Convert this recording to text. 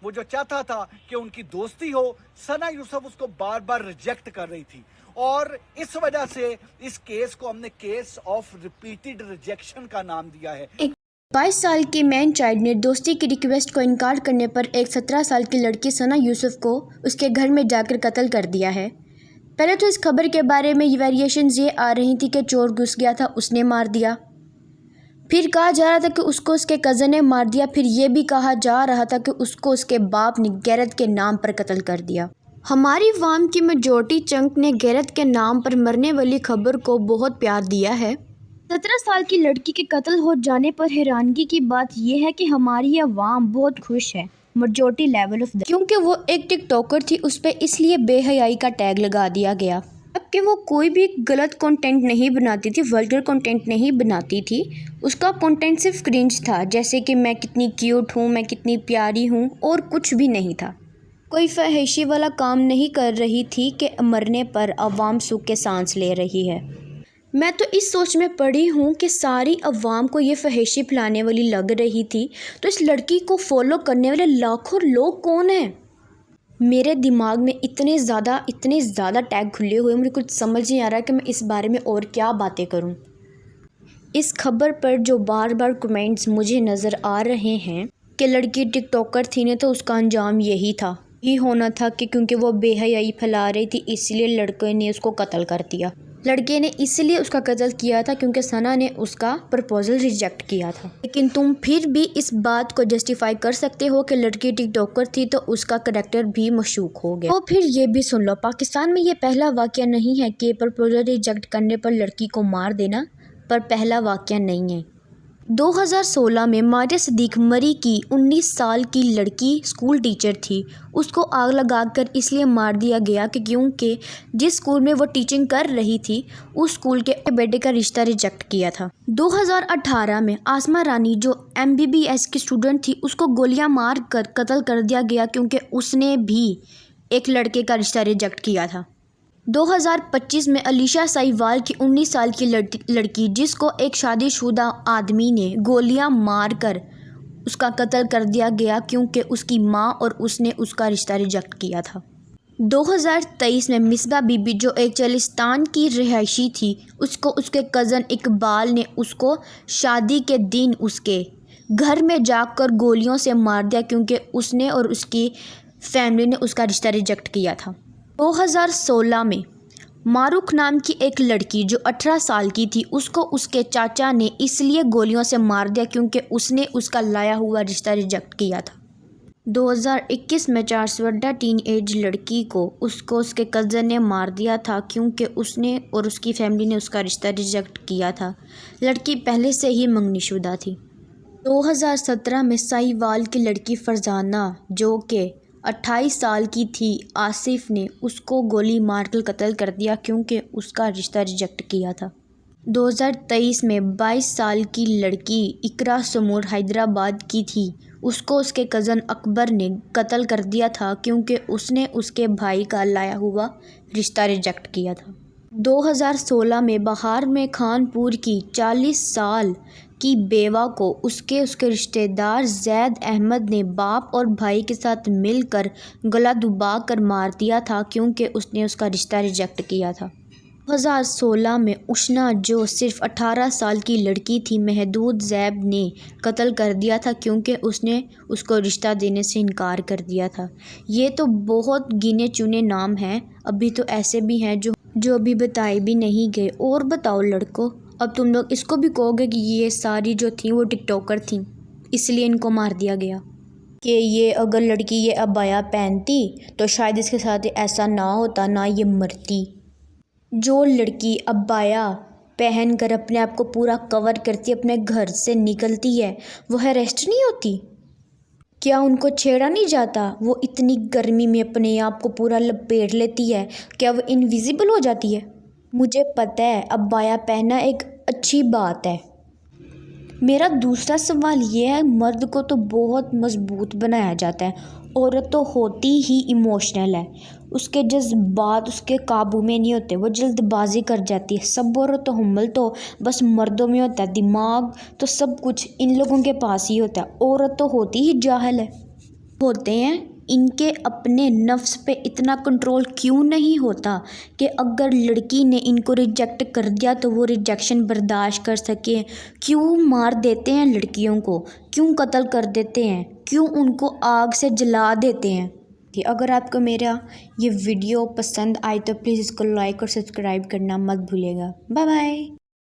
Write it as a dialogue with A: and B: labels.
A: वो जो चाहता था कि उनकी दोस्ती हो, सना यूसुफ उसको बार बार रिजेक्ट कर रही थी और इस वजह से इस केस को हमने केस ऑफ रिपीटेड रिजेक्शन का नाम दिया है।
B: एक 22 साल की मैन चाइल्ड ने दोस्ती की रिक्वेस्ट को इनकार करने पर एक 17 साल की लड़की सना यूसुफ को उसके घर में जाकर कत्ल कर दिया है। पहले तो इस खबर के बारे में वेरिएशंस ये आ रही थी कि चोर घुस गया था, उसने मार दिया। फिर कहा जा रहा था कि उसको उसके कज़न ने मार दिया। फिर ये भी कहा जा रहा था कि उसको उसके बाप ने गैरत के नाम पर कत्ल कर दिया। हमारी अवाम की मेजॉरिटी चंक ने गैरत के नाम पर मरने वाली खबर को बहुत प्यार दिया है। 17 साल की लड़की के कत्ल हो जाने पर हैरानगी की बात यह है कि हमारी अवाम बहुत खुश है, मेजॉरिटी लेवल ऑफ क्योंकि वो एक टिकटॉकर थी, उस पर इसलिए बेहयाई का टैग लगा दिया गया। कि वो कोई भी गलत कंटेंट नहीं बनाती थी, वल्गर कंटेंट नहीं बनाती थी। उसका कंटेंट सिर्फ क्रिंज था, जैसे कि मैं कितनी क्यूट हूँ, मैं कितनी प्यारी हूँ, और कुछ भी नहीं था। कोई फहशी वाला काम नहीं कर रही थी कि मरने पर अवाम सूख के सांस ले रही है। मैं तो इस सोच में पड़ी हूँ कि सारी अवाम को ये फहशी फैलाने वाली लग रही थी, तो इस लड़की को फॉलो करने वाले लाखों लोग कौन हैं? मेरे दिमाग में इतने ज़्यादा टैग खुले हुए, मुझे कुछ समझ नहीं आ रहा कि मैं इस बारे में और क्या बातें करूं। इस खबर पर जो बार बार कमेंट्स मुझे नज़र आ रहे हैं कि लड़की टिकटॉकर थी ने तो उसका अंजाम यही था, ही होना था कि क्योंकि वो बेहयाई फैला रही थी इसलिए लड़के ने उसको कत्ल कर दिया। लड़के ने इसलिए उसका कत्ल किया था क्योंकि सना ने उसका प्रपोजल रिजेक्ट किया था। लेकिन तुम फिर भी इस बात को जस्टिफाई कर सकते हो कि लड़की टिकटॉकर थी तो उसका करैक्टर भी मशूक हो गया। तो फिर ये भी सुन लो, पाकिस्तान में ये पहला वाक़या नहीं है कि प्रपोजल रिजेक्ट करने पर लड़की को मार देना, पर पहला वाक़या नहीं है। 2016 में मारिया सिद्दीक मरी की 19 साल की लड़की स्कूल टीचर थी। उसको आग लगाकर इसलिए मार दिया गया कि क्योंकि जिस स्कूल में वो टीचिंग कर रही थी उस स्कूल के बेटे का रिश्ता रिजेक्ट किया था। 2018 में आसमा रानी जो MBBS की स्टूडेंट थी उसको गोलियां मार कर कत्ल कर दिया गया क्योंकि उसने भी एक लड़के का रिश्ता रिजेक्ट किया था। 2025 में अलीशा साहिवाल की 19 साल की लड़की जिसको एक शादीशुदा आदमी ने गोलियां मारकर उसका कत्ल कर दिया गया क्योंकि उसकी मां और उसने उसका रिश्ता रिजेक्ट किया था। 2023 में मिसबा बीबी जो एक चलिस्तान की रिहायशी थी उसको उसके कज़न इकबाल ने उसको शादी के दिन उसके घर में जाकर गोलियों से मार दिया क्योंकि उसने और उसकी फैमिली ने उसका रिश्ता रिजेक्ट किया था। 2016 में मारूख नाम की एक लड़की जो 18 साल की थी उसको उसके चाचा ने इसलिए गोलियों से मार दिया क्योंकि उसने उसका लाया हुआ रिश्ता रिजेक्ट किया था। 2021 में चारसवड्डा टीन एज लड़की को उसको उसके कज़न ने मार दिया था क्योंकि उसने और उसकी फैमिली ने उसका रिश्ता रिजेक्ट किया था। लड़की पहले से ही मंगनीशुदा थी। 2017 में साहिवाल की लड़की फरजाना जो कि 28 साल की थी, आसिफ ने उसको गोली मारकर कत्ल कर दिया क्योंकि उसका रिश्ता रिजेक्ट किया था। 2023 में 22 साल की लड़की इकरा समूर हैदराबाद की थी, उसको उसके कज़न अकबर ने कत्ल कर दिया था क्योंकि उसने उसके भाई का लाया हुआ रिश्ता रिजेक्ट किया था। 2016 में बहार में खानपुर की 40 साल की बेवा को उसके रिश्तेदार जैद अहमद ने बाप और भाई के साथ मिलकर गला दबा कर मार दिया था क्योंकि उसने उसका रिश्ता रिजेक्ट किया था। 2016 में उष्णा जो सिर्फ 18 साल की लड़की थी महदूद जैब ने कत्ल कर दिया था क्योंकि उसने उसको रिश्ता देने से इनकार कर दिया था। ये तो बहुत गिने चुने नाम हैं, अभी तो ऐसे भी हैं जो अभी बताए भी नहीं गए। और बताओ लड़कों, अब तुम लोग इसको भी कहोगे कि ये सारी जो थी वो टिकटॉकर थी इसलिए इनको मार दिया गया, कि ये अगर लड़की ये अबाया पहनती तो शायद इसके साथ ऐसा ना होता, ना ये मरती। जो लड़की अबाया पहन कर अपने आप को पूरा कवर करती अपने घर से निकलती है वो अरेस्ट नहीं होती? क्या उनको छेड़ा नहीं जाता? वो इतनी गर्मी में अपने आप को पूरा लपेट लेती है, क्या वो इनविजिबल हो जाती है? मुझे पता है अबाया पहनना एक अच्छी बात है। मेरा दूसरा सवाल ये है, मर्द को तो बहुत मजबूत बनाया जाता है, औरत तो होती ही इमोशनल है, उसके जज्बात उसके काबू में नहीं होते, वो जल्दबाजी कर जाती है। सब औरत तो हमल तो बस मर्दों में होता है, दिमाग तो सब कुछ इन लोगों के पास ही होता है, औरत तो होती ही जाहिल है। ہوتے ہیں इनके अपने नफ्स पे इतना कंट्रोल क्यों नहीं होता कि अगर लड़की ने इनको रिजेक्ट कर दिया तो वो रिजेक्शन बर्दाश्त कर सके। क्यों मार देते हैं लड़कियों को, क्यों कत्ल कर देते हैं, क्यों उनको आग से जला देते हैं। कि अगर आपको मेरा ये वीडियो पसंद आए तो प्लीज़ इसको लाइक और सब्सक्राइब करना मत भूलिएगा। Bye bye.